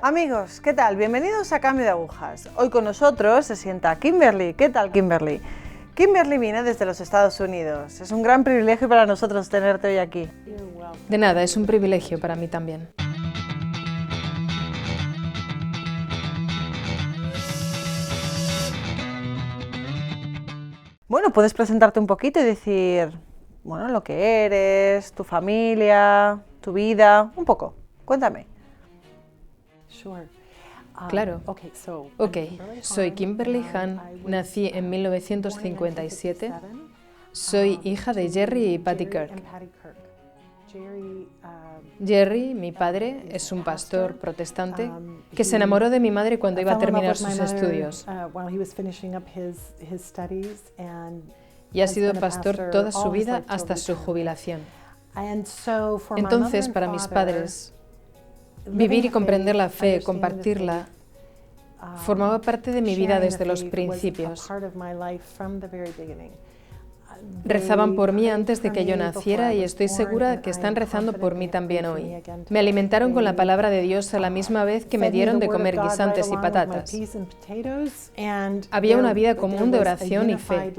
Amigos, ¿qué tal? Bienvenidos a Cambio de Agujas. Hoy con nosotros se sienta Kimberly. ¿Qué tal, Kimberly? Kimberly viene desde los Estados Unidos. Es un gran privilegio para nosotros tenerte hoy aquí. De nada, es un privilegio para mí también. Bueno, puedes presentarte un poquito y decir, bueno, lo que eres, tu familia, tu vida, un poco. Cuéntame. Claro. Ok, soy Kimberly Hahn, nací en 1957. Soy hija de Jerry y Patty Kirk. Jerry, mi padre, es un pastor protestante que se enamoró de mi madre cuando iba a terminar sus estudios. Y ha sido pastor toda su vida hasta su jubilación. Entonces, para mis padres, vivir y comprender la fe, compartirla, formaba parte de mi vida desde los principios. Rezaban por mí antes de que yo naciera y estoy segura que están rezando por mí también hoy. Me alimentaron con la palabra de Dios a la misma vez que me dieron de comer guisantes y patatas. Había una vida común de oración y fe.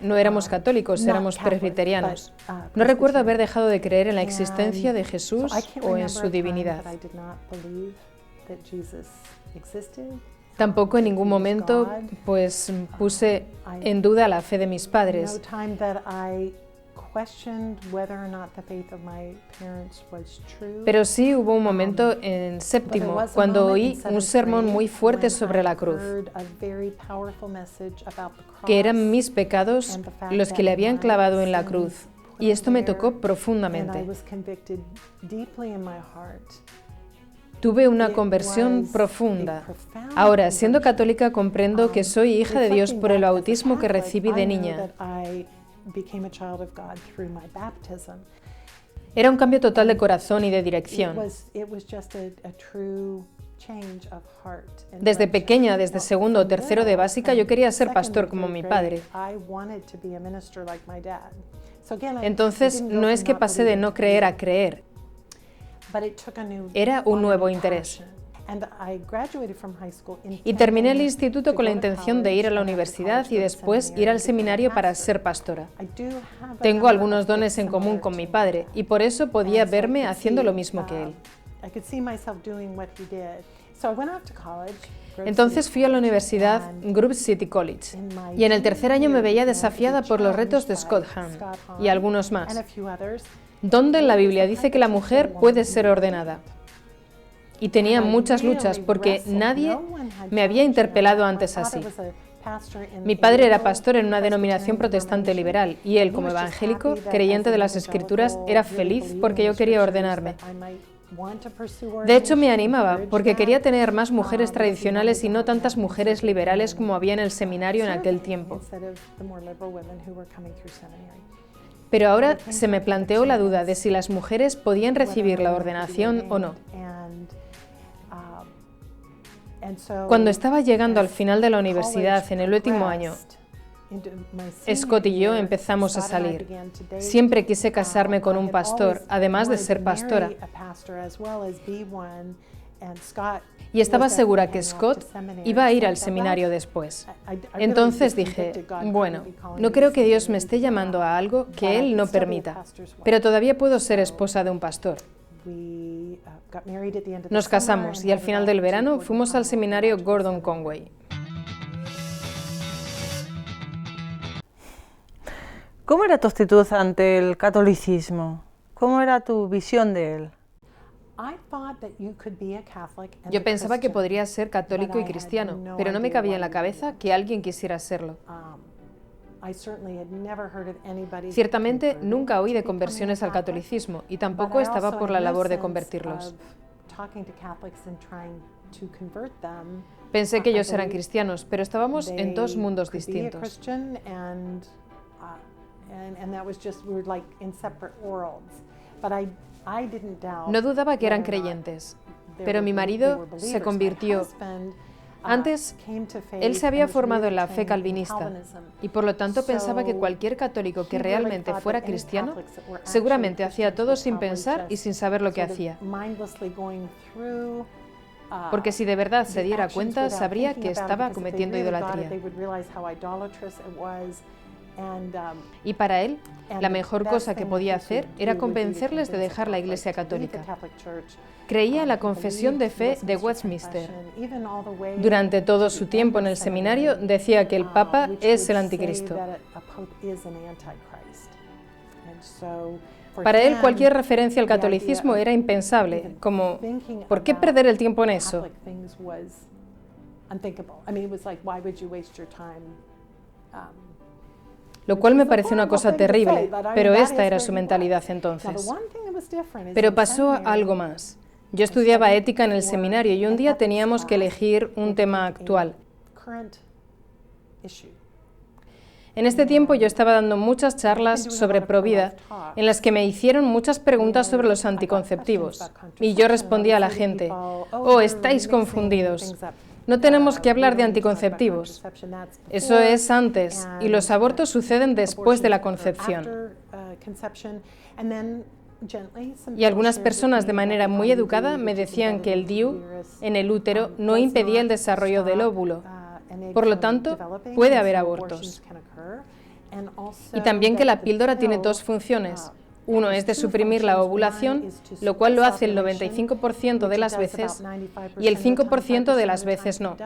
No éramos católicos, éramos presbiterianos. No recuerdo haber dejado de creer en la existencia de Jesús o en su divinidad. Tampoco en ningún momento puse en duda la fe de mis padres. Pero sí hubo un momento en séptimo, cuando oí un sermón muy fuerte sobre la cruz, que eran mis pecados los que le habían clavado en la cruz, y esto me tocó profundamente. Tuve una conversión profunda. Ahora, siendo católica, comprendo que soy hija de Dios por el bautismo que recibí de niña. Era un cambio total de corazón y de dirección. Desde pequeña, desde segundo o tercero de básica, yo quería ser pastor como mi padre. Entonces, no es que pasé de no creer a creer. Era un nuevo interés. Y terminé el instituto con la intención de ir a la universidad y después ir al seminario para ser pastora. Tengo algunos dones en común con mi padre y por eso podía verme haciendo lo mismo que él. Entonces fui a la universidad Grove City College y en el tercer año me veía desafiada por los retos de Scott Hahn y algunos más, donde en la Biblia dice que la mujer puede ser ordenada. Y tenía muchas luchas porque nadie me había interpelado antes así. Mi padre era pastor en una denominación protestante liberal y él, como evangélico, creyente de las Escrituras, era feliz porque yo quería ordenarme. De hecho, me animaba porque quería tener más mujeres tradicionales y no tantas mujeres liberales como había en el seminario en aquel tiempo. Pero ahora se me planteó la duda de si las mujeres podían recibir la ordenación o no. Cuando estaba llegando al final de la universidad, en el último año, Scott y yo empezamos a salir. Siempre quise casarme con un pastor, además de ser pastora. Y estaba segura que Scott iba a ir al seminario después. Entonces dije, bueno, no creo que Dios me esté llamando a algo que Él no permita, pero todavía puedo ser esposa de un pastor. Nos casamos y al final del verano fuimos al seminario Gordon Conway. ¿Cómo era tu actitud ante el catolicismo? ¿Cómo era tu visión de él? Yo pensaba que podría ser católico y cristiano, pero no me cabía en la cabeza que alguien quisiera serlo. Ciertamente nunca oí de conversiones al catolicismo y tampoco estaba por la labor de convertirlos. Pensé que ellos eran cristianos, pero estábamos en dos mundos distintos. No dudaba que eran creyentes, pero mi marido se convirtió Antes, él se había formado en la fe calvinista y por lo tanto pensaba que cualquier católico que realmente fuera cristiano seguramente hacía todo sin pensar y sin saber lo que hacía. Porque si de verdad se diera cuenta, sabría que estaba cometiendo idolatría. Y para él, la mejor cosa que podía hacer era convencerles de dejar la Iglesia Católica. Creía en la confesión de fe de Westminster. Durante todo su tiempo en el seminario decía que el Papa es el anticristo. Para él cualquier referencia al catolicismo era impensable, como ¿por qué perder el tiempo en eso? Lo cual me parece una cosa terrible, pero esta era su mentalidad entonces. Pero pasó algo más. Yo estudiaba ética en el seminario y un día teníamos que elegir un tema actual. En este tiempo yo estaba dando muchas charlas sobre provida, en las que me hicieron muchas preguntas sobre los anticonceptivos. Y yo respondía a la gente, oh, estáis confundidos. No tenemos que hablar de anticonceptivos. Eso es antes, y los abortos suceden después de la concepción. Y algunas personas de manera muy educada me decían que el DIU en el útero no impedía el desarrollo del óvulo. Por lo tanto, puede haber abortos. Y también que la píldora tiene dos funciones. Uno es de suprimir la ovulación, lo cual lo hace el 95% de las veces y el 5% de las veces no.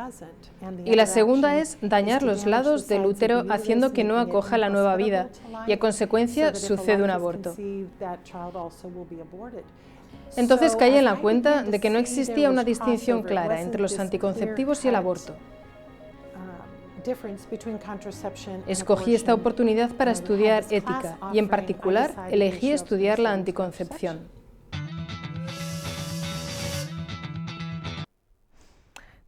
Y la segunda es dañar los lados del útero haciendo que no acoja la nueva vida y a consecuencia sucede un aborto. Entonces caí en la cuenta de que no existía una distinción clara entre los anticonceptivos y el aborto. Escogí esta oportunidad para estudiar ética y en particular elegí estudiar la anticoncepción.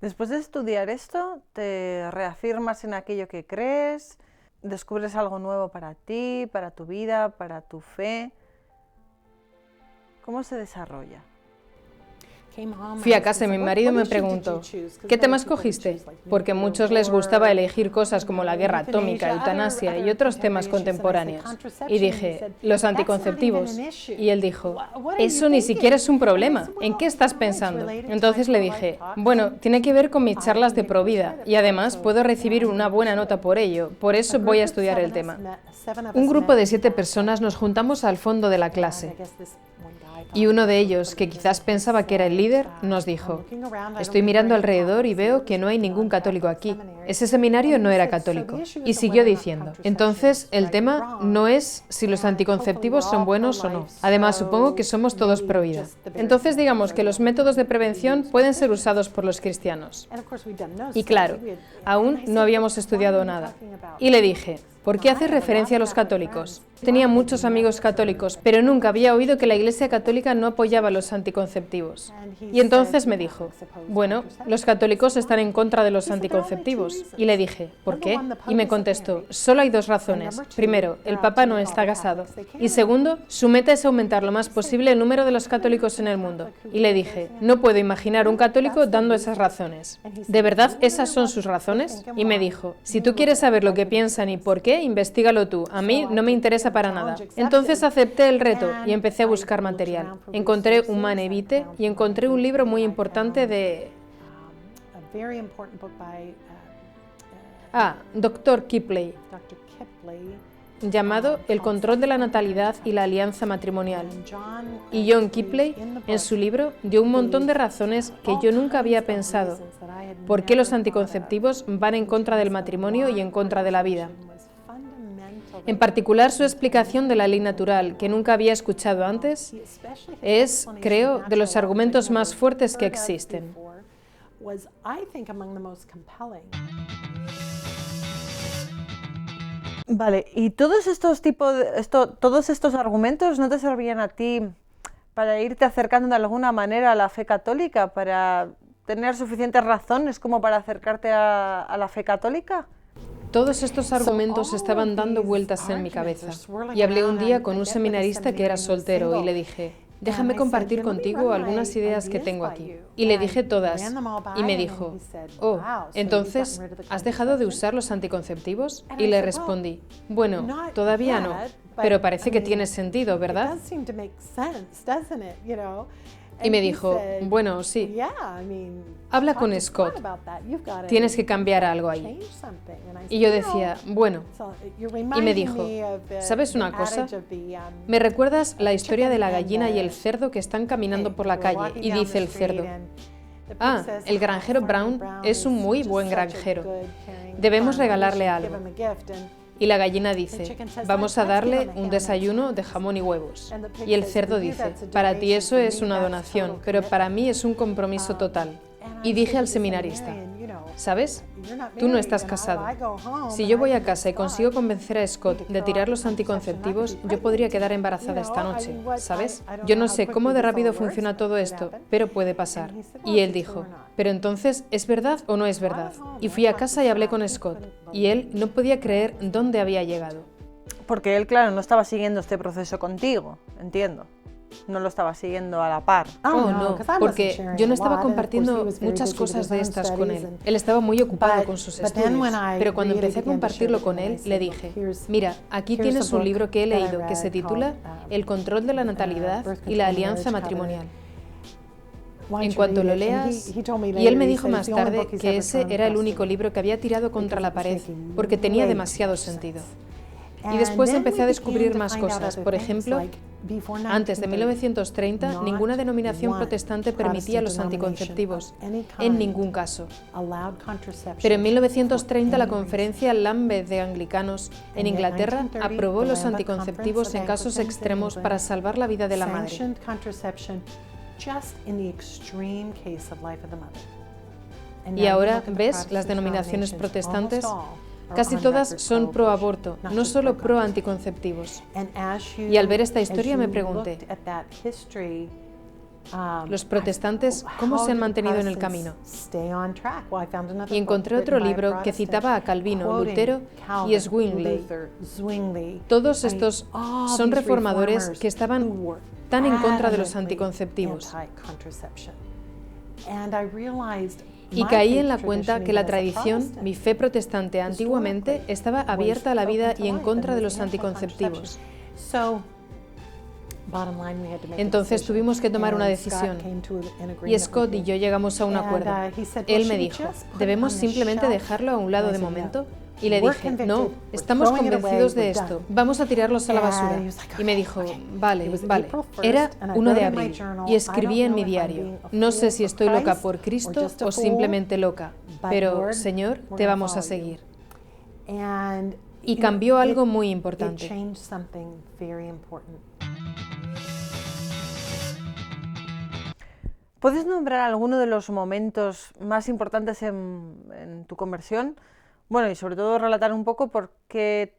Después de estudiar esto, ¿te reafirmas en aquello que crees? ¿Descubres algo nuevo para ti, para tu vida, para tu fe? ¿Cómo se desarrolla? Fui a casa y mi marido me preguntó, ¿qué tema escogiste? Porque a muchos les gustaba elegir cosas como la guerra atómica, eutanasia y otros temas contemporáneos. Y dije, los anticonceptivos. Y él dijo, eso ni siquiera es un problema. ¿En qué estás pensando? Entonces le dije, bueno, tiene que ver con mis charlas de provida y además puedo recibir una buena nota por ello. Por eso voy a estudiar el tema. Un grupo de 7 personas nos juntamos al fondo de la clase. Y uno de ellos, que quizás pensaba que era el líder, nos dijo, estoy mirando alrededor y veo que no hay ningún católico aquí. Ese seminario no era católico. Y siguió diciendo, entonces el tema no es si los anticonceptivos son buenos o no. Además, supongo que somos todos pro vida. Entonces digamos que los métodos de prevención pueden ser usados por los cristianos. Y claro, aún no habíamos estudiado nada. Y le dije, ¿por qué haces referencia a los católicos? Tenía muchos amigos católicos, pero nunca había oído que la Iglesia Católica no apoyaba los anticonceptivos. Y entonces me dijo, bueno, los católicos están en contra de los anticonceptivos. Y le dije, ¿por qué? Y me contestó, solo hay 2 razones. Primero, el Papa no está casado. Y segundo, su meta es aumentar lo más posible el número de los católicos en el mundo. Y le dije, no puedo imaginar un católico dando esas razones. ¿De verdad esas son sus razones? Y me dijo, si tú quieres saber lo que piensan y por qué, investígalo tú. A mí no me interesa para nada. Entonces acepté el reto y empecé a buscar material. Encontré Humanae Vitae y encontré un libro muy importante de Dr. Kipley, llamado El control de la natalidad y la alianza matrimonial. Y John Kipley, en su libro, dio un montón de razones que yo nunca había pensado. ¿Por qué los anticonceptivos van en contra del matrimonio y en contra de la vida? En particular, su explicación de la ley natural, que nunca había escuchado antes, es, creo, de los argumentos más fuertes que existen. Vale, ¿y todos estos argumentos no te servían a ti para irte acercando de alguna manera a la fe católica, para tener suficientes razones como para acercarte a la fe católica? Todos estos argumentos estaban dando vueltas en mi cabeza y hablé un día con un seminarista que era soltero y le dije, déjame compartir contigo algunas ideas que tengo aquí. Y le dije todas, y me dijo, oh, entonces, ¿has dejado de usar los anticonceptivos? Y le respondí, bueno, todavía no, pero parece que tiene sentido, ¿verdad? Y me dijo, bueno, sí, habla con Scott, tienes que cambiar algo ahí. Y yo decía, bueno, y me dijo, ¿sabes una cosa? Me recuerdas la historia de la gallina y el cerdo que están caminando por la calle, y dice el cerdo, ah, el granjero Brown es un muy buen granjero, debemos regalarle algo. Y la gallina dice, vamos a darle un desayuno de jamón y huevos. Y el cerdo dice, para ti eso es una donación, pero para mí es un compromiso total. Y dije al seminarista, ¿sabes? Tú no estás casado. Si yo voy a casa y consigo convencer a Scott de tirar los anticonceptivos, yo podría quedar embarazada esta noche, ¿sabes? Yo no sé cómo de rápido funciona todo esto, pero puede pasar. Y él dijo, pero entonces, ¿es verdad o no es verdad? Y fui a casa y hablé con Scott, y él no podía creer dónde había llegado. Porque él, claro, no estaba siguiendo este proceso contigo, entiendo. No lo estaba siguiendo a la par. Oh, no, porque yo no estaba compartiendo muchas cosas de estas con él. Él estaba muy ocupado con sus estudios. Pero cuando empecé a compartirlo con él, le dije, mira, aquí tienes un libro que he leído que se titula El control de la natalidad y la alianza matrimonial. En cuanto lo leas, y él me dijo más tarde que ese era el único libro que había tirado contra la pared porque tenía demasiado sentido. Y después empecé a descubrir más cosas. Por ejemplo, antes de 1930, ninguna denominación protestante permitía los anticonceptivos, en ningún caso. Pero en 1930 la conferencia Lambeth de Anglicanos en Inglaterra aprobó los anticonceptivos en casos extremos para salvar la vida de la madre. Y ahora, ¿ves? Las denominaciones protestantes casi todas son pro aborto, no solo pro anticonceptivos. Y al ver esta historia me pregunté, ¿los protestantes cómo se han mantenido en el camino? Y encontré otro libro que citaba a Calvino, Lutero y Zwingli. Todos estos son reformadores que estaban tan en contra de los anticonceptivos. Y caí en la cuenta que la tradición, mi fe protestante antiguamente, estaba abierta a la vida y en contra de los anticonceptivos. Entonces tuvimos que tomar una decisión y Scott y yo llegamos a un acuerdo. Él me dijo, ¿debemos simplemente dejarlo a un lado de momento? Y le dije, no, estamos convencidos de esto, vamos a tirarlos a la basura. Y me dijo, vale, vale. Era 1 de abril y escribí en mi diario, no sé si estoy loca por Cristo o simplemente loca, pero Señor, te vamos a seguir. Y cambió algo muy importante. ¿Puedes nombrar alguno de los momentos más importantes en tu conversión? Bueno, y sobre todo relatar un poco por qué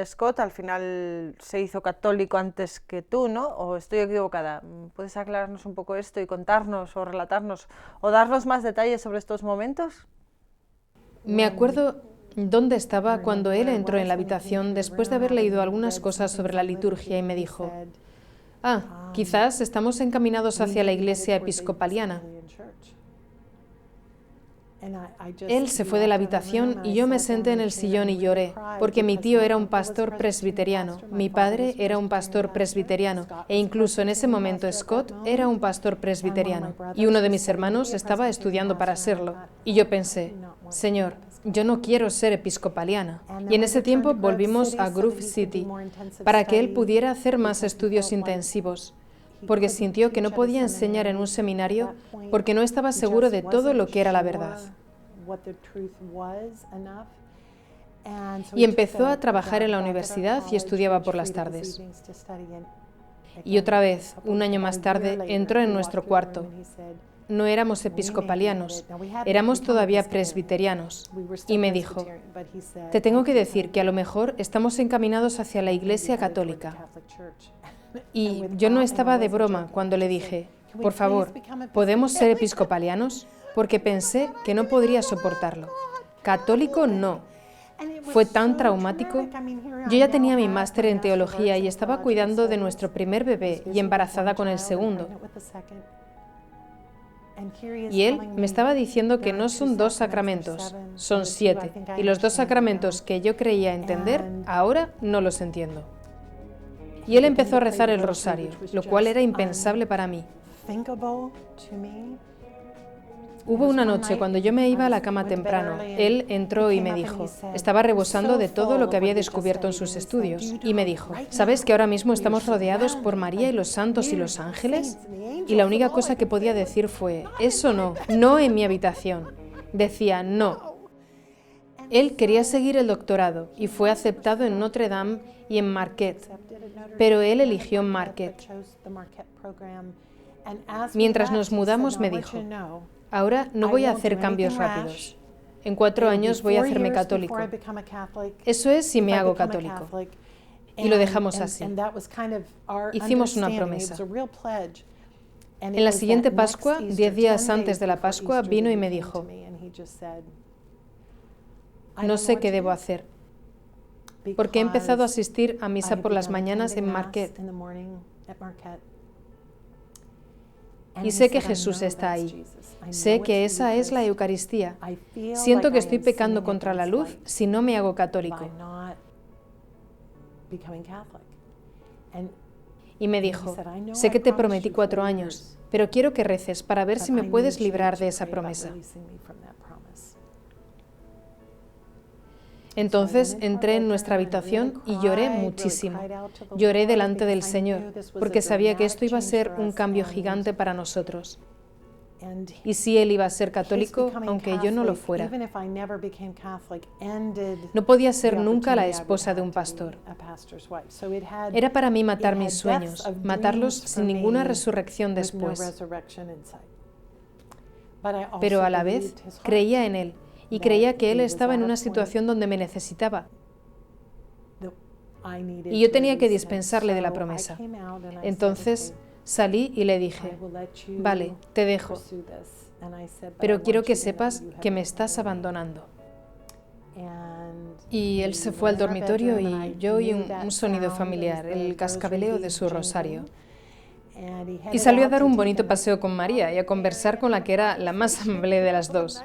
Scott al final se hizo católico antes que tú, ¿no? ¿O estoy equivocada? ¿Puedes aclararnos un poco esto y contarnos o relatarnos o darnos más detalles sobre estos momentos? Me acuerdo dónde estaba cuando él entró en la habitación después de haber leído algunas cosas sobre la liturgia y me dijo, quizás estamos encaminados hacia la iglesia episcopaliana. Él se fue de la habitación y yo me senté en el sillón y lloré, porque mi tío era un pastor presbiteriano, mi padre era un pastor presbiteriano, e incluso en ese momento Scott era un pastor presbiteriano, y uno de mis hermanos estaba estudiando para serlo. Y yo pensé, Señor, yo no quiero ser episcopaliana. Y en ese tiempo volvimos a Grove City para que él pudiera hacer más estudios intensivos, porque sintió que no podía enseñar en un seminario porque no estaba seguro de todo lo que era la verdad. Y empezó a trabajar en la universidad y estudiaba por las tardes. Y otra vez, un año más tarde, entró en nuestro cuarto. No éramos episcopalianos, éramos todavía presbiterianos. Y me dijo, te tengo que decir que a lo mejor estamos encaminados hacia la Iglesia Católica. Y yo no estaba de broma cuando le dije, por favor, ¿podemos ser episcopalianos? Porque pensé que no podría soportarlo. Católico no. Fue tan traumático. Yo ya tenía mi máster en teología y estaba cuidando de nuestro primer bebé y embarazada con el segundo. Y él me estaba diciendo que no son 2 sacramentos, son 7. Y los 2 sacramentos que yo creía entender, ahora no los entiendo. Y él empezó a rezar el rosario, lo cual era impensable para mí. Hubo una noche cuando yo me iba a la cama temprano, él entró y me dijo, estaba rebosando de todo lo que había descubierto en sus estudios, y me dijo, ¿sabes que ahora mismo estamos rodeados por María y los santos y los ángeles? Y la única cosa que podía decir fue, eso no, no en mi habitación. Decía, no. Él quería seguir el doctorado y fue aceptado en Notre Dame y en Marquette, pero él eligió Marquette. Mientras nos mudamos me dijo, ahora no voy a hacer cambios rápidos. En 4 años voy a hacerme católico. Eso es si me hago católico. Y lo dejamos así. Hicimos una promesa. En la siguiente Pascua, 10 días antes de la Pascua, vino y me dijo, no sé qué debo hacer, porque he empezado a asistir a misa por las mañanas en Marquette. Y sé que Jesús está ahí. Sé que esa es la Eucaristía. Siento que estoy pecando contra la luz si no me hago católico. Y me dijo, sé que te prometí 4 años, pero quiero que reces para ver si me puedes librar de esa promesa. Entonces entré en nuestra habitación y lloré muchísimo. Lloré delante del Señor, porque sabía que esto iba a ser un cambio gigante para nosotros. Y si Él iba a ser católico, aunque yo no lo fuera. No podía ser nunca la esposa de un pastor. Era para mí matar mis sueños, matarlos sin ninguna resurrección después. Pero a la vez creía en Él. Y creía que Él estaba en una situación donde me necesitaba. Y yo tenía que dispensarle de la promesa. Entonces salí y le dije, vale, te dejo, pero quiero que sepas que me estás abandonando. Y él se fue al dormitorio y yo oí un sonido familiar, el cascabeleo de su rosario. Y salió a dar un bonito paseo con María y a conversar con la que era la más amable de las dos.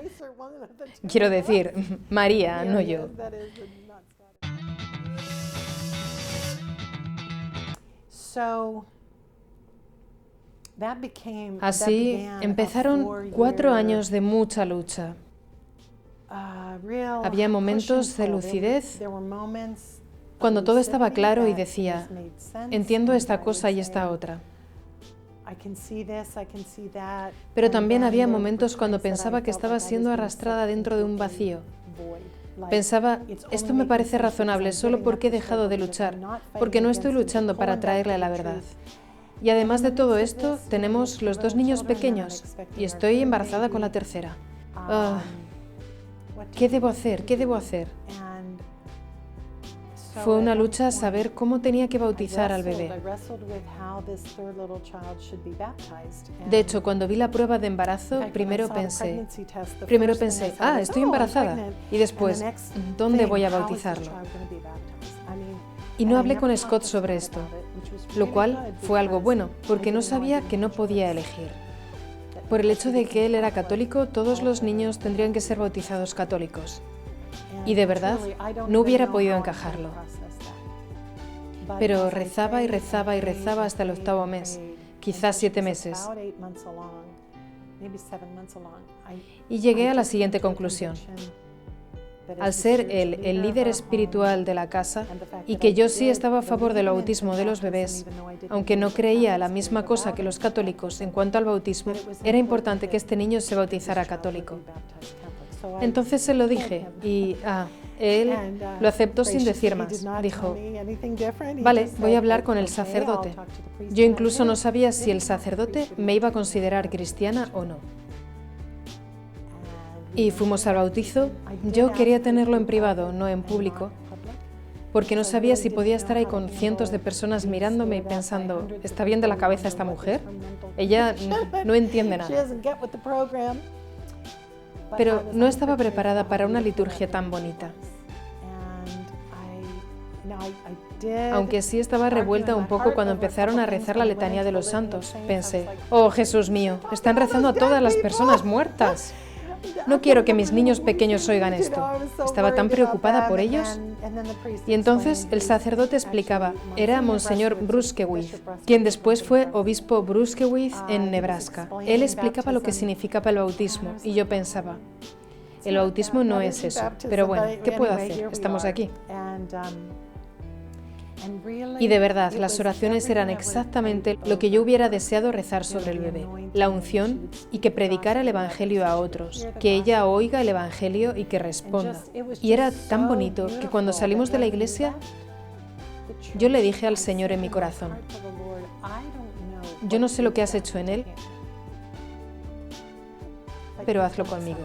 Quiero decir, María, no yo. Así empezaron 4 años de mucha lucha. Había momentos de lucidez cuando todo estaba claro y decía, entiendo esta cosa y esta otra. Pero también había momentos cuando pensaba que estaba siendo arrastrada dentro de un vacío. Pensaba, esto me parece razonable solo porque he dejado de luchar, porque no estoy luchando para traerle la verdad. Y además de todo esto, tenemos los 2 niños pequeños y estoy embarazada con la tercera. ¿Qué debo hacer? ¿Qué debo hacer? Fue una lucha saber cómo tenía que bautizar al bebé. De hecho, cuando vi la prueba de embarazo, primero pensé, estoy embarazada. Y después, ¿dónde voy a bautizarlo? Y no hablé con Scott sobre esto, lo cual fue algo bueno, porque no sabía que no podía elegir. Por el hecho de que él era católico, todos los niños tendrían que ser bautizados católicos. Y de verdad, no hubiera podido encajarlo. Pero rezaba y rezaba y rezaba hasta el 8º mes, quizás 7 meses. Y llegué a la siguiente conclusión. Al ser él el líder espiritual de la casa y que yo sí estaba a favor del bautismo de los bebés, aunque no creía la misma cosa que los católicos en cuanto al bautismo, era importante que este niño se bautizara católico. Entonces se lo dije y él lo aceptó sin decir más. Dijo, vale, voy a hablar con el sacerdote. Yo incluso no sabía si el sacerdote me iba a considerar cristiana o no. Y fuimos al bautizo. Yo quería tenerlo en privado, no en público, porque no sabía si podía estar ahí con cientos de personas mirándome y pensando, ¿está bien de la cabeza esta mujer? Ella no entiende nada. Pero no estaba preparada para una liturgia tan bonita. Aunque sí estaba revuelta un poco cuando empezaron a rezar la letanía de los santos. Pensé, oh Jesús mío, están rezando a todas las personas muertas. No quiero que mis niños pequeños oigan esto. Estaba tan preocupada por ellos. Y entonces el sacerdote explicaba, era Monseñor Bruskewitz, quien después fue obispo Bruskewitz en Nebraska. Él explicaba lo que significaba el bautismo y yo pensaba, el bautismo no es eso, pero bueno, ¿qué puedo hacer? Estamos aquí. Y de verdad, las oraciones eran exactamente lo que yo hubiera deseado rezar sobre el bebé, la unción y que predicara el Evangelio a otros, que ella oiga el Evangelio y que responda. Y era tan bonito que cuando salimos de la iglesia, yo le dije al Señor en mi corazón, yo no sé lo que has hecho en él, pero hazlo conmigo.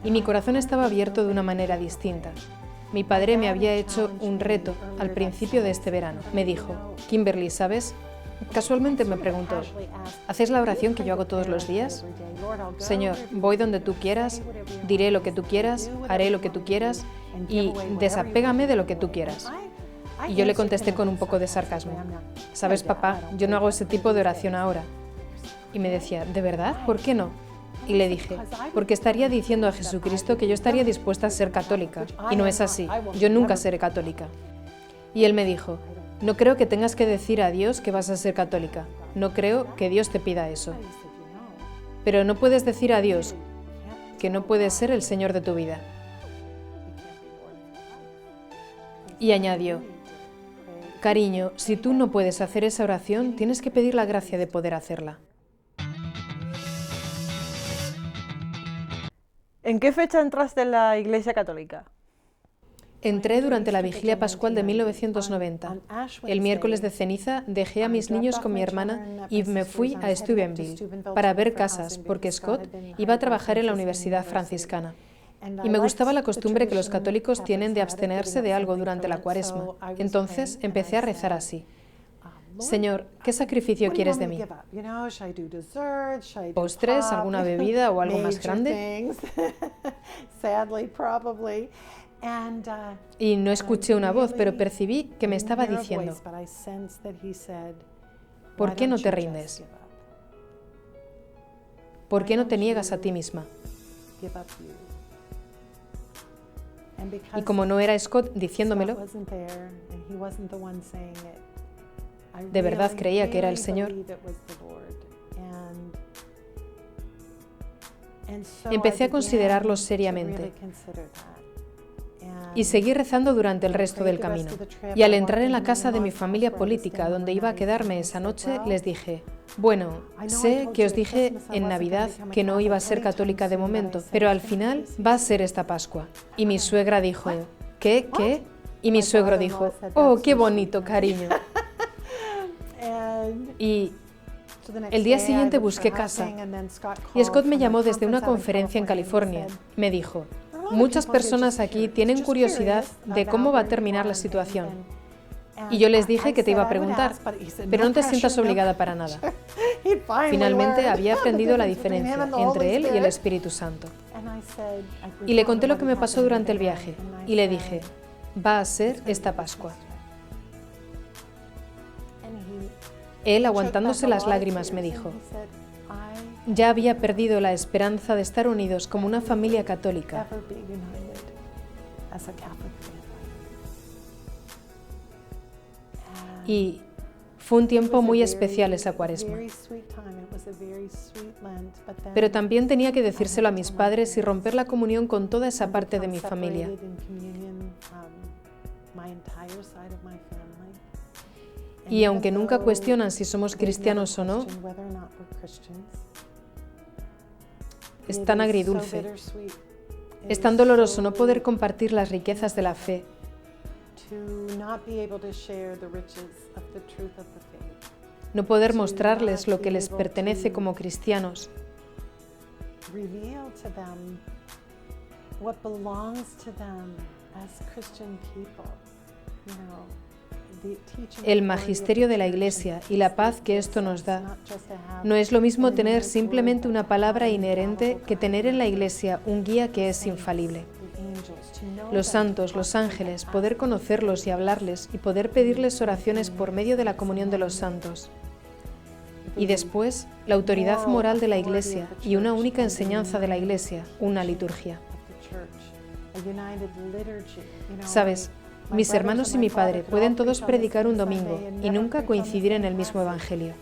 Y mi corazón estaba abierto de una manera distinta. Mi padre me había hecho un reto al principio de este verano. Me dijo, Kimberly, ¿sabes? Casualmente me preguntó, ¿haces la oración que yo hago todos los días? Señor, voy donde tú quieras, diré lo que tú quieras, haré lo que tú quieras y desapégame de lo que tú quieras. Y yo le contesté con un poco de sarcasmo, ¿sabes, papá? Yo no hago ese tipo de oración ahora. Y me decía, ¿de verdad? ¿Por qué no? Y le dije, porque estaría diciendo a Jesucristo que yo estaría dispuesta a ser católica. Y no es así, yo nunca seré católica. Y él me dijo, no creo que tengas que decir a Dios que vas a ser católica. No creo que Dios te pida eso. Pero no puedes decir a Dios que no puedes ser el Señor de tu vida. Y añadió, cariño, si tú no puedes hacer esa oración, tienes que pedir la gracia de poder hacerla. ¿En qué fecha entraste en la Iglesia Católica? Entré durante la vigilia pascual de 1990. El miércoles de ceniza dejé a mis niños con mi hermana y me fui a Steubenville para ver casas, porque Scott iba a trabajar en la Universidad Franciscana. Y me gustaba la costumbre que los católicos tienen de abstenerse de algo durante la Cuaresma. Entonces empecé a rezar así. Señor, ¿qué sacrificio quieres de mí? ¿Postres, alguna bebida o algo más grande? Y no escuché una voz, pero percibí que me estaba diciendo, ¿por qué no te rindes? ¿Por qué no te niegas a ti misma? Y como no era Scott diciéndomelo, de verdad creía que era el Señor. Empecé a considerarlo seriamente y seguí rezando durante el resto del camino. Y al entrar en la casa de mi familia política, donde iba a quedarme esa noche, les dije, bueno, sé que os dije en Navidad que no iba a ser católica de momento, pero al final va a ser esta Pascua. Y mi suegra dijo, ¿qué? ¿Qué? Y mi suegro dijo, oh, qué bonito, cariño. Y el día siguiente busqué casa y Scott me llamó desde una conferencia en California. Me dijo, muchas personas aquí tienen curiosidad de cómo va a terminar la situación. Y yo les dije que te iba a preguntar, pero no te sientas obligada para nada. Finalmente había aprendido la diferencia entre él y el Espíritu Santo. Y le conté lo que me pasó durante el viaje y le dije, va a ser esta Pascua. Él, aguantándose las lágrimas, me dijo, ya había perdido la esperanza de estar unidos como una familia católica. Y fue un tiempo muy especial esa Cuaresma. Pero también tenía que decírselo a mis padres y romper la comunión con toda esa parte de mi familia. Y aunque nunca cuestionan si somos cristianos o no, es tan agridulce, es tan doloroso no poder compartir las riquezas de la fe, no poder mostrarles lo que les pertenece como cristianos, el magisterio de la Iglesia y la paz que esto nos da. No es lo mismo tener simplemente una palabra inherente que tener en la Iglesia un guía que es infalible. Los santos, los ángeles, poder conocerlos y hablarles y poder pedirles oraciones por medio de la comunión de los santos. Y después, la autoridad moral de la Iglesia y una única enseñanza de la Iglesia, una liturgia. Sabes, mis hermanos y mi padre pueden todos predicar un domingo y nunca coincidir en el mismo evangelio.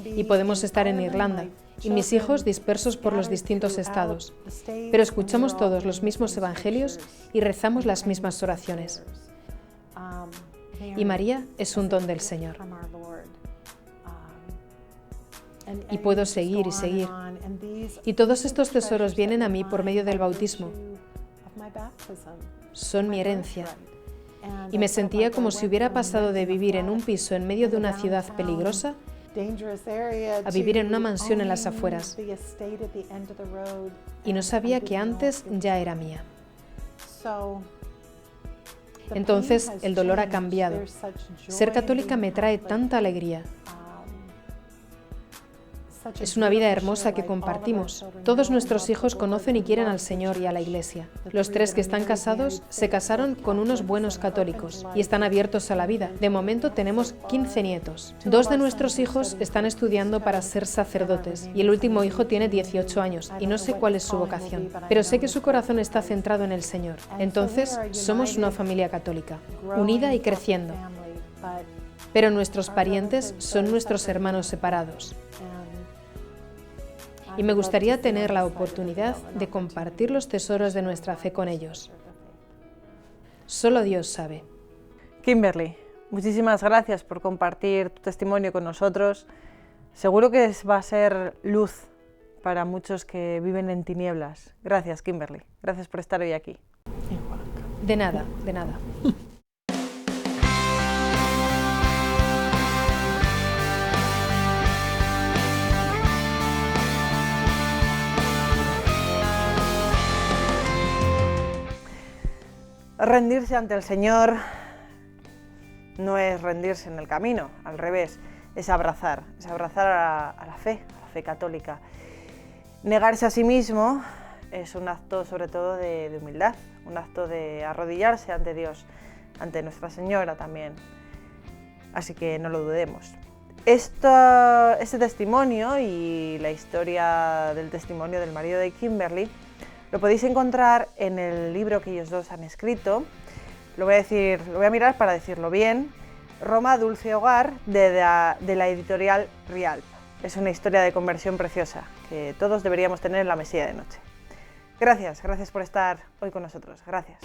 Y podemos estar en Irlanda, y mis hijos dispersos por los distintos estados, pero escuchamos todos los mismos evangelios y rezamos las mismas oraciones. Y María es un don del Señor. Y puedo seguir y seguir. Y todos estos tesoros vienen a mí por medio del bautismo. Son mi herencia. Y me sentía como si hubiera pasado de vivir en un piso en medio de una ciudad peligrosa a vivir en una mansión en las afueras. Y no sabía que antes ya era mía. Entonces el dolor ha cambiado. Ser católica me trae tanta alegría. Es una vida hermosa que compartimos. Todos nuestros hijos conocen y quieren al Señor y a la Iglesia. Los 3 que están casados se casaron con unos buenos católicos y están abiertos a la vida. De momento tenemos 15 nietos. 2 de nuestros hijos están estudiando para ser sacerdotes y el último hijo tiene 18 años y no sé cuál es su vocación, pero sé que su corazón está centrado en el Señor. Entonces, somos una familia católica, unida y creciendo. Pero nuestros parientes son nuestros hermanos separados. Y me gustaría tener la oportunidad de compartir los tesoros de nuestra fe con ellos. Solo Dios sabe. Kimberly, muchísimas gracias por compartir tu testimonio con nosotros. Seguro que va a ser luz para muchos que viven en tinieblas. Gracias, Kimberly. Gracias por estar hoy aquí. De nada, de nada. Rendirse ante el Señor no es rendirse en el camino, al revés, es abrazar a la fe católica. Negarse a sí mismo es un acto sobre todo de humildad, un acto de arrodillarse ante Dios, ante Nuestra Señora también, así que no lo dudemos. Este testimonio y la historia del testimonio del marido de Kimberly lo podéis encontrar en el libro que ellos dos han escrito. Lo voy a mirar para decirlo bien. Roma, Dulce Hogar, de la editorial Rialp. Es una historia de conversión preciosa que todos deberíamos tener en la mesilla de noche. Gracias por estar hoy con nosotros. Gracias.